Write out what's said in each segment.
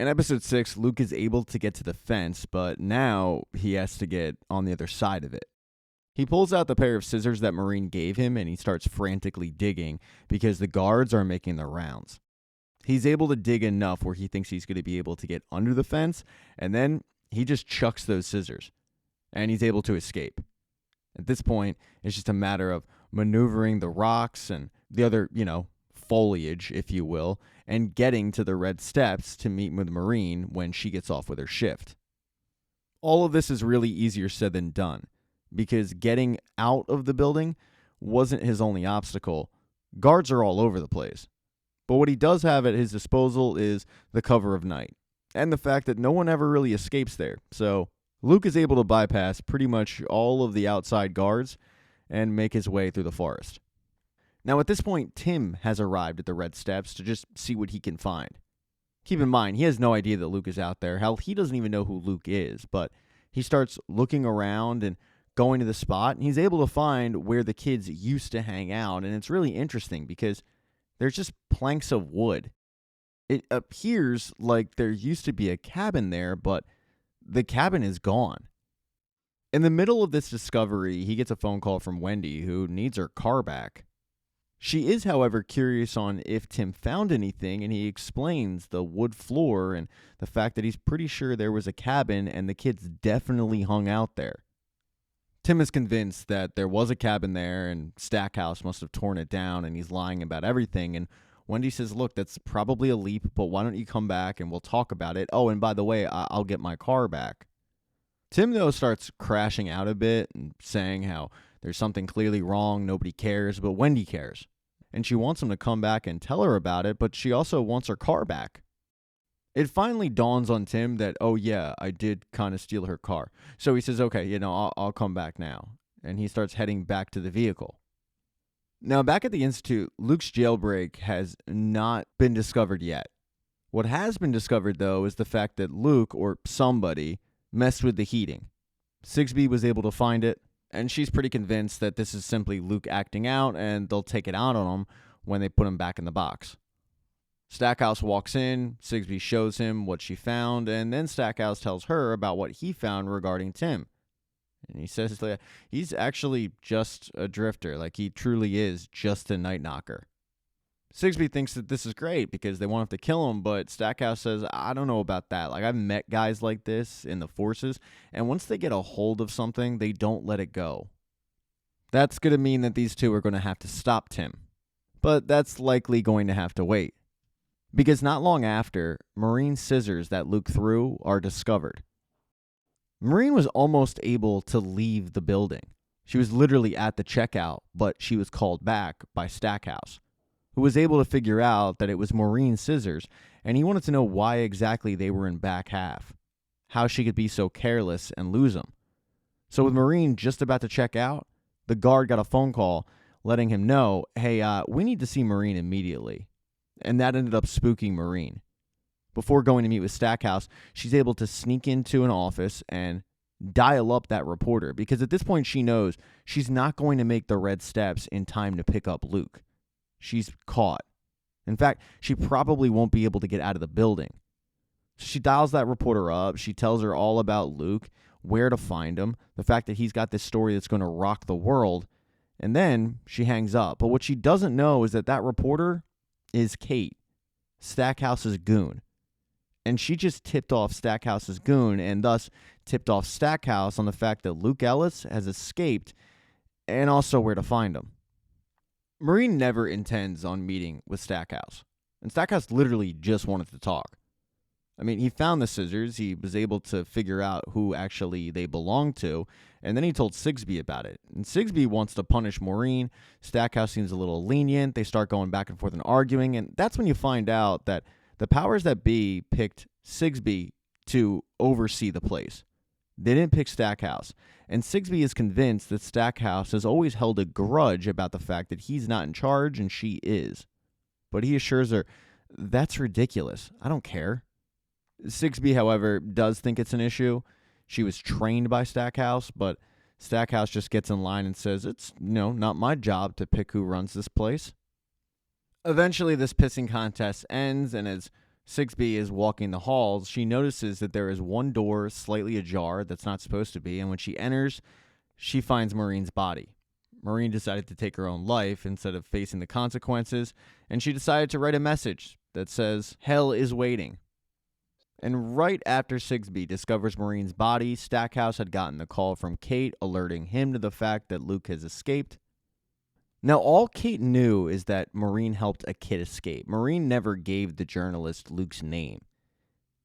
In episode 6, Luke is able to get to the fence, but now he has to get on the other side of it. He pulls out the pair of scissors that Marine gave him and he starts frantically digging because the guards are making their rounds. He's able to dig enough where he thinks he's going to be able to get under the fence, and then he just chucks those scissors, and he's able to escape. At this point, it's just a matter of maneuvering the rocks and the other, foliage, if you will, and getting to the red steps to meet with Marine when she gets off with her shift. All of this is really easier said than done, because getting out of the building wasn't his only obstacle. Guards are all over the place. But what he does have at his disposal is the cover of night, and the fact that no one ever really escapes there. So Luke is able to bypass pretty much all of the outside guards and make his way through the forest. Now at this point, Tim has arrived at the red steps to just see what he can find. Keep in mind, he has no idea that Luke is out there. Hell, he doesn't even know who Luke is, but he starts looking around and going to the spot, and he's able to find where the kids used to hang out, and it's really interesting because there's just planks of wood. It appears like there used to be a cabin there, but the cabin is gone. In the middle of this discovery, he gets a phone call from Wendy, who needs her car back. She is, however, curious on if Tim found anything, and he explains the wood floor and the fact that he's pretty sure there was a cabin and the kids definitely hung out there. Tim is convinced that there was a cabin there and Stackhouse must have torn it down and he's lying about everything. And Wendy says, look, that's probably a leap, but why don't you come back and we'll talk about it? Oh, and by the way, I'll get my car back. Tim, though, starts crashing out a bit and saying how there's something clearly wrong, nobody cares, but Wendy cares. And she wants him to come back and tell her about it, but she also wants her car back. It finally dawns on Tim that, oh yeah, I did kind of steal her car. So he says, okay, I'll come back now. And he starts heading back to the vehicle. Now, back at the Institute, Luke's jailbreak has not been discovered yet. What has been discovered, though, is the fact that Luke, or somebody, messed with the heating. Sigsbee was able to find it, and she's pretty convinced that this is simply Luke acting out, and they'll take it out on him when they put him back in the box. Stackhouse walks in, Sigsbee shows him what she found, and then Stackhouse tells her about what he found regarding Tim. And he says that he's actually just a drifter, like he truly is just a night knocker. Sigsbee thinks that this is great because they won't have to kill him, but Stackhouse says, I don't know about that. Like, I've met guys like this in the forces, and once they get a hold of something, they don't let it go. That's going to mean that these two are going to have to stop Tim. But that's likely going to have to wait. Because not long after, Marine's scissors that Luke threw are discovered. Marine was almost able to leave the building. She was literally at the checkout, but she was called back by Stackhouse, who was able to figure out that it was Maureen's scissors, and he wanted to know why exactly they were in back half, how she could be so careless and lose them. So with Marine just about to check out, the guard got a phone call letting him know, hey, we need to see Marine immediately. And that ended up spooking Marine. Before going to meet with Stackhouse, she's able to sneak into an office and dial up that reporter, because at this point she knows she's not going to make the red steps in time to pick up Luke. She's caught. In fact, she probably won't be able to get out of the building. So she dials that reporter up. She tells her all about Luke, where to find him, the fact that he's got this story that's going to rock the world, and then she hangs up. But what she doesn't know is that reporter is Kate, Stackhouse's goon. And she just tipped off Stackhouse's goon and thus tipped off Stackhouse on the fact that Luke Ellis has escaped and also where to find him. Marine never intends on meeting with Stackhouse. And Stackhouse literally just wanted to talk. I mean, he found the scissors. He was able to figure out who actually they belonged to. And then he told Sigsbee about it. And Sigsbee wants to punish Maureen. Stackhouse seems a little lenient. They start going back and forth and arguing. And that's when you find out that the powers that be picked Sigsbee to oversee the place. They didn't pick Stackhouse. And Sigsbee is convinced that Stackhouse has always held a grudge about the fact that he's not in charge and she is. But he assures her, that's ridiculous. I don't care. Sigsbee, however, does think it's an issue. She was trained by Stackhouse, but Stackhouse just gets in line and says, it's, not my job to pick who runs this place. Eventually, this pissing contest ends, and as Sigsbee is walking the halls. She notices that there is one door slightly ajar that's not supposed to be, and when she enters, she finds Maureen's body. Maureen decided to take her own life instead of facing the consequences, and she decided to write a message that says, "Hell is waiting." And right after Sigsbee discovers Maureen's body, Stackhouse had gotten the call from Kate alerting him to the fact that Luke has escaped. Now, all Kate knew is that Maureen helped a kid escape. Maureen never gave the journalist Luke's name.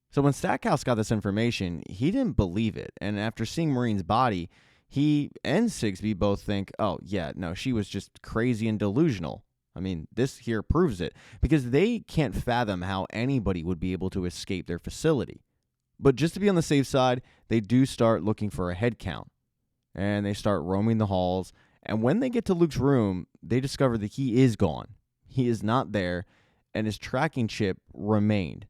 So when Stackhouse got this information, he didn't believe it. And after seeing Maureen's body, he and Sigsbee both think, oh, yeah, no, she was just crazy and delusional. I mean, this here proves it, because they can't fathom how anybody would be able to escape their facility. But just to be on the safe side, they do start looking for a head count. And they start roaming the halls. And when they get to Luke's room, they discover that he is gone. He is not there, and his tracking chip remained.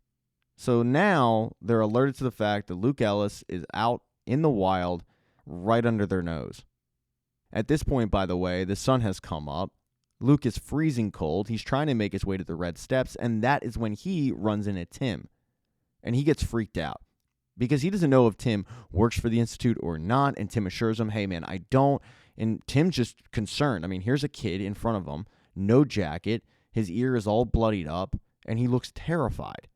So now they're alerted to the fact that Luke Ellis is out in the wild right under their nose. At this point, by the way, the sun has come up. Luke is freezing cold. He's trying to make his way to the red steps, and that is when he runs into Tim. And he gets freaked out because he doesn't know if Tim works for the Institute or not, and Tim assures him, hey, man, I don't. And Tim's just concerned. I mean, here's a kid in front of him, no jacket, his ear is all bloodied up, and he looks terrified.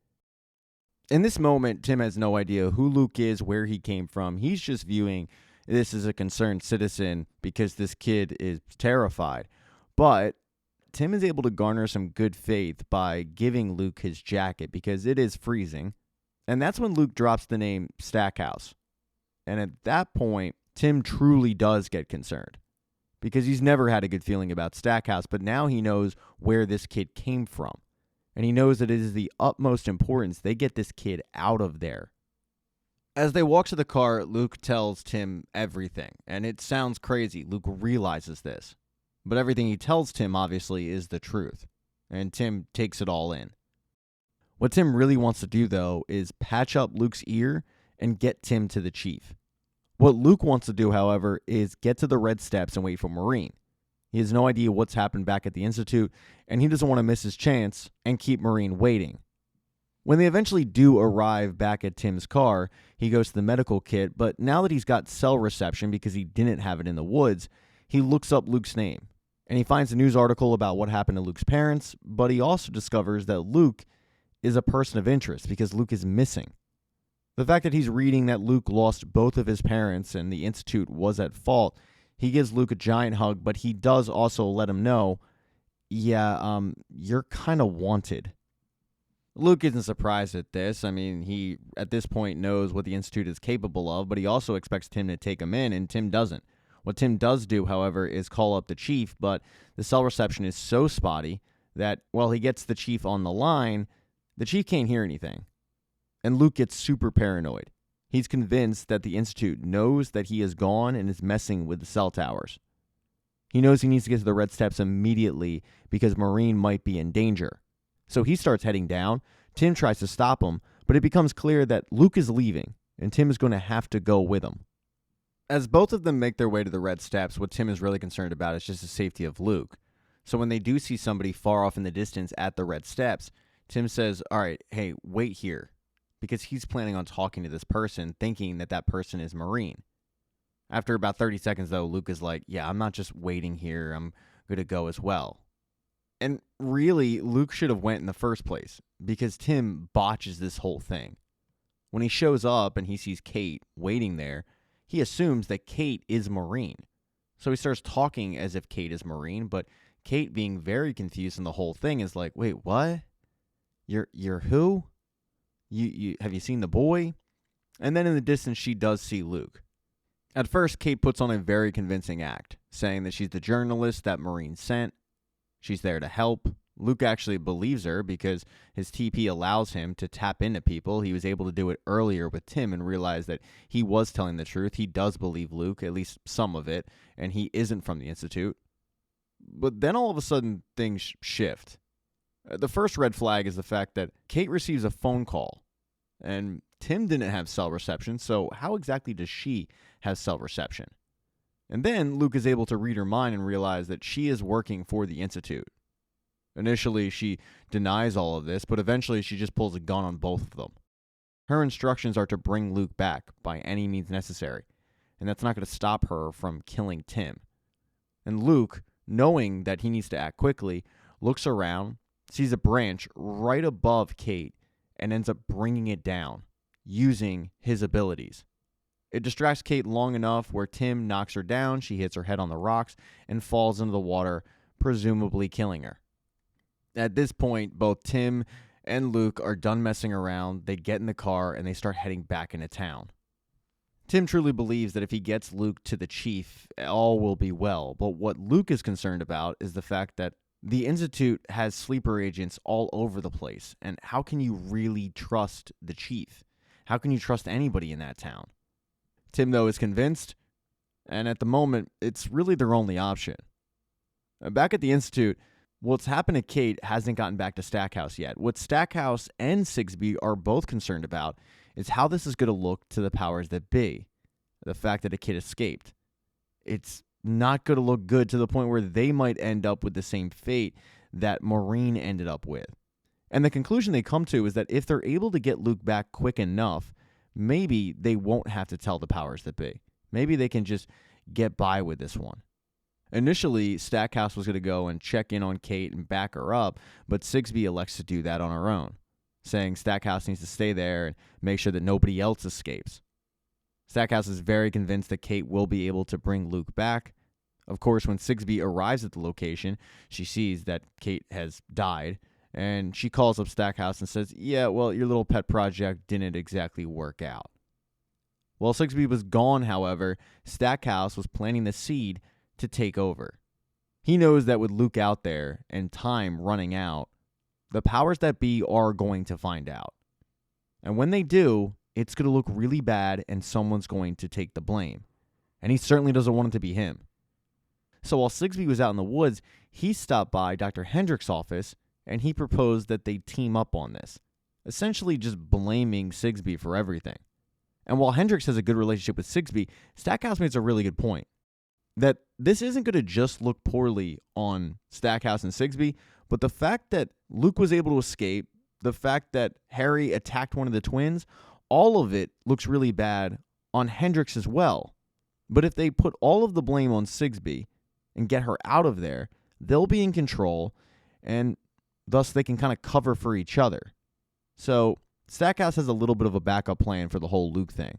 In this moment, Tim has no idea who Luke is, where he came from. He's just viewing this as a concerned citizen because this kid is terrified. But Tim is able to garner some good faith by giving Luke his jacket because it is freezing. And that's when Luke drops the name Stackhouse. And at that point, Tim truly does get concerned because he's never had a good feeling about Stackhouse, but now he knows where this kid came from. And he knows that it is the utmost importance they get this kid out of there. As they walk to the car, Luke tells Tim everything. And it sounds crazy. Luke realizes this. But everything he tells Tim, obviously, is the truth. And Tim takes it all in. What Tim really wants to do, though, is patch up Luke's ear and get Tim to the chief. What Luke wants to do, however, is get to the red steps and wait for Maureen. He has no idea what's happened back at the Institute, and he doesn't want to miss his chance and keep Maureen waiting. When they eventually do arrive back at Tim's car, he goes to the medical kit, but now that he's got cell reception because he didn't have it in the woods, he looks up Luke's name. And he finds a news article about what happened to Luke's parents, but he also discovers that Luke is a person of interest because Luke is missing. The fact that he's reading that Luke lost both of his parents and the Institute was at fault, he gives Luke a giant hug, but he does also let him know, you're kind of wanted. Luke isn't surprised at this. I mean, he, at this point, knows what the Institute is capable of, but he also expects Tim to take him in, and Tim doesn't. What Tim does do, however, is call up the chief, but the cell reception is so spotty that while he gets the chief on the line, the chief can't hear anything. And Luke gets super paranoid. He's convinced that the Institute knows that he is gone and is messing with the cell towers. He knows he needs to get to the red steps immediately because Maureen might be in danger. So he starts heading down. Tim tries to stop him, but it becomes clear that Luke is leaving, and Tim is going to have to go with him. As both of them make their way to the red steps, what Tim is really concerned about is just the safety of Luke. So when they do see somebody far off in the distance at the red steps, Tim says, all right, hey, wait here. Because he's planning on talking to this person, thinking that that person is Maureen. After about 30 seconds, though, Luke is like, yeah, I'm not just waiting here. I'm going to go as well. And really, Luke should have went in the first place because Tim botches this whole thing. When he shows up and he sees Kate waiting there, he assumes that Kate is Maureen. So he starts talking as if Kate is Maureen, but Kate, being very confused in the whole thing, is like, wait, what? You're who? You have you seen the boy? And then in the distance, she does see Luke. At first, Kate puts on a very convincing act, saying that she's the journalist that Maureen sent. She's there to help. Luke actually believes her because his TP allows him to tap into people. He was able to do it earlier with Tim and realized that he was telling the truth. He does believe Luke, at least some of it, and he isn't from the Institute. But then all of a sudden, things shift. The first red flag is the fact that Kate receives a phone call, and Tim didn't have cell reception, so how exactly does she have cell reception? And then Luke is able to read her mind and realize that she is working for the Institute. Initially, she denies all of this, but eventually she just pulls a gun on both of them. Her instructions are to bring Luke back by any means necessary, and that's not going to stop her from killing Tim. And Luke, knowing that he needs to act quickly, looks around, sees a branch right above Kate, and ends up bringing it down, using his abilities. It distracts Kate long enough where Tim knocks her down, she hits her head on the rocks, and falls into the water, presumably killing her. At this point, both Tim and Luke are done messing around, they get in the car, and they start heading back into town. Tim truly believes that if he gets Luke to the chief, all will be well, but what Luke is concerned about is the fact that the Institute has sleeper agents all over the place, and how can you really trust the chief? How can you trust anybody in that town? Tim, though, is convinced, and at the moment, it's really their only option. Back at the Institute, what's happened to Kate hasn't gotten back to Stackhouse yet. What Stackhouse and Sigsbee are both concerned about is how this is going to look to the powers that be. The fact that a kid escaped. It's not going to look good to the point where they might end up with the same fate that Maureen ended up with. And the conclusion they come to is that if they're able to get Luke back quick enough, maybe they won't have to tell the powers that be. Maybe they can just get by with this one. Initially, Stackhouse was going to go and check in on Kate and back her up, but Sigsbee elects to do that on her own, saying Stackhouse needs to stay there and make sure that nobody else escapes. Stackhouse is very convinced that Kate will be able to bring Luke back. Of course, when Sigsbee arrives at the location, she sees that Kate has died, and she calls up Stackhouse and says, yeah, well, your little pet project didn't exactly work out. While Sigsbee was gone, however, Stackhouse was planting the seed to take over. He knows that with Luke out there and time running out, the powers that be are going to find out. And when they do, it's going to look really bad and someone's going to take the blame. And he certainly doesn't want it to be him. So while Sigsbee was out in the woods, he stopped by Dr. Hendricks' office and he proposed that they team up on this, essentially just blaming Sigsbee for everything. And while Hendricks has a good relationship with Sigsbee, Stackhouse makes a really good point. That this isn't going to just look poorly on Stackhouse and Sigsbee, but the fact that Luke was able to escape, the fact that Harry attacked one of the twins, all of it looks really bad on Hendricks as well. But if they put all of the blame on Sigsbee and get her out of there, they'll be in control, and thus they can kind of cover for each other. So Stackhouse has a little bit of a backup plan for the whole Luke thing.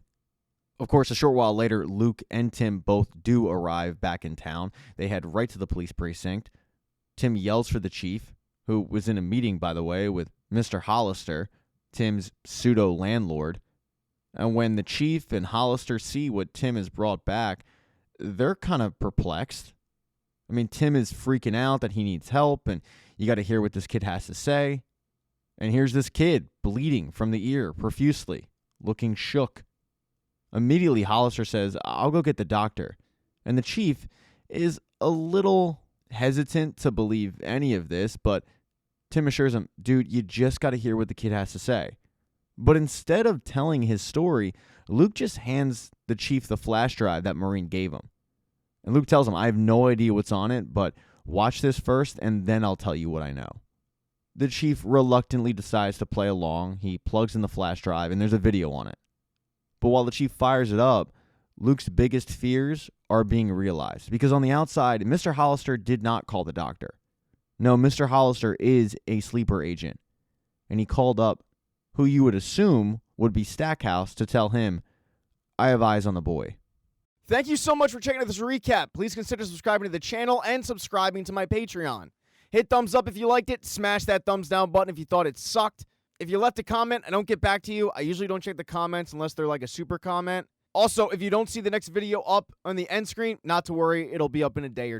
Of course, a short while later, Luke and Tim both do arrive back in town. They head right to the police precinct. Tim yells for the chief, who was in a meeting, by the way, with Mr. Hollister, Tim's pseudo-landlord. And when the chief and Hollister see what Tim has brought back, they're kind of perplexed. I mean, Tim is freaking out that he needs help, and you got to hear what this kid has to say. And here's this kid bleeding from the ear profusely, looking shook. Immediately, Hollister says, I'll go get the doctor. And the chief is a little hesitant to believe any of this, but Tim assures him, dude, you just got to hear what the kid has to say. But instead of telling his story, Luke just hands the chief the flash drive that Maureen gave him. And Luke tells him, I have no idea what's on it, but watch this first, and then I'll tell you what I know. The chief reluctantly decides to play along. He plugs in the flash drive, and there's a video on it. But while the chief fires it up, Luke's biggest fears are being realized. Because on the outside, Mr. Hollister did not call the doctor. No, Mr. Hollister is a sleeper agent. And he called up who you would assume would be Stackhouse to tell him, I have eyes on the boy. Thank you so much for checking out this recap. Please consider subscribing to the channel and subscribing to my Patreon. Hit thumbs up if you liked it. Smash that thumbs down button if you thought it sucked. If you left a comment, I don't get back to you. I usually don't check the comments unless they're like a super comment. Also, if you don't see the next video up on the end screen, not to worry. It'll be up in a day or two.